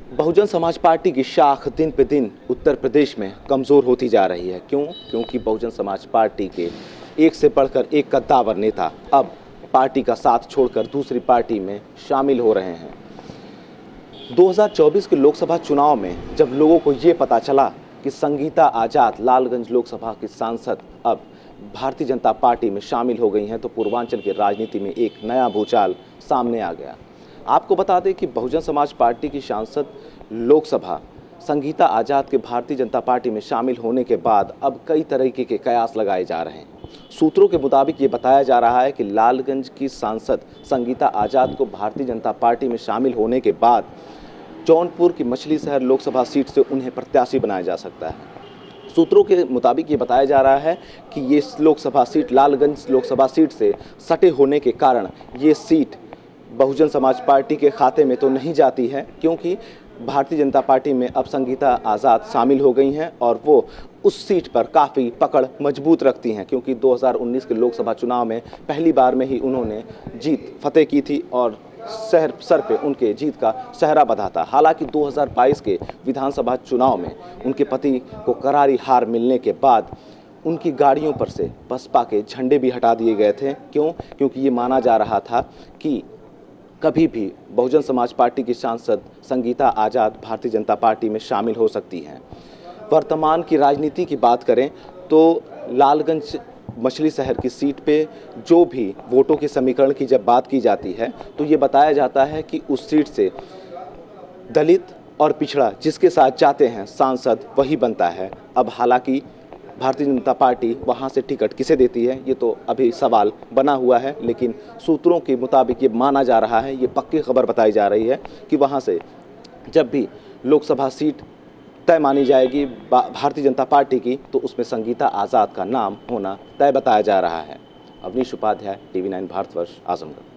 Bahujan Samaj party की शाख दिन पे दिन उत्तर प्रदेश में कमज़ोर होती जा रही है। क्यों? क्योंकि बहुजन समाज पार्टी के एक से बढ़कर एक कद्दावर नेता अब पार्टी का साथ छोड़कर दूसरी पार्टी में शामिल हो रहे हैं। 2024 के लोकसभा चुनाव में जब लोगों को ये पता चला कि संगीता आज़ाद लालगंज लोकसभा की सांसद अब भारतीय जनता पार्टी में शामिल हो गई हैं, तो पूर्वांचल की राजनीति में एक नया भूचाल सामने आ गया। आपको बता दें कि बहुजन समाज पार्टी की सांसद लोकसभा संगीता आज़ाद के भारतीय जनता पार्टी में शामिल होने के बाद अब कई तरीके के कयास लगाए जा रहे हैं। सूत्रों के मुताबिक ये बताया जा रहा है कि लालगंज की सांसद संगीता आज़ाद को भारतीय जनता पार्टी में शामिल होने के बाद जौनपुर की मछली शहर लोकसभा सीट से उन्हें प्रत्याशी बनाया जा सकता है। सूत्रों के मुताबिक ये बताया जा रहा है कि ये लोकसभा सीट लालगंज लोकसभा सीट से सटे होने के कारण ये सीट बहुजन समाज पार्टी के खाते में तो नहीं जाती है, क्योंकि भारतीय जनता पार्टी में अब संगीता आज़ाद शामिल हो गई हैं और वो उस सीट पर काफ़ी पकड़ मजबूत रखती हैं, क्योंकि 2019 के लोकसभा चुनाव में पहली बार में ही उन्होंने जीत फतेह की थी और सर पे उनके जीत का सहरा बंधा था। हालांकि 2022 के विधानसभा चुनाव में उनके पति को करारी हार मिलने के बाद उनकी गाड़ियों पर से बसपा के झंडे भी हटा दिए गए थे। क्यों? क्योंकि ये माना जा रहा था कि कभी भी बहुजन समाज पार्टी की सांसद संगीता आज़ाद भारतीय जनता पार्टी में शामिल हो सकती हैं। वर्तमान की राजनीति की बात करें तो लालगंज मछली शहर की सीट पे जो भी वोटों के समीकरण की जब बात की जाती है तो ये बताया जाता है कि उस सीट से दलित और पिछड़ा जिसके साथ जाते हैं सांसद वही बनता है। अब हालांकि भारतीय जनता पार्टी वहां से टिकट किसे देती है ये तो अभी सवाल बना हुआ है, लेकिन सूत्रों के मुताबिक ये माना जा रहा है, ये पक्की खबर बताई जा रही है कि वहां से जब भी लोकसभा सीट तय मानी जाएगी भारतीय जनता पार्टी की, तो उसमें संगीता आज़ाद का नाम होना तय बताया जा रहा है। अवनीश उपाध्याय, TV9 भारतवर्ष, आजमगढ़।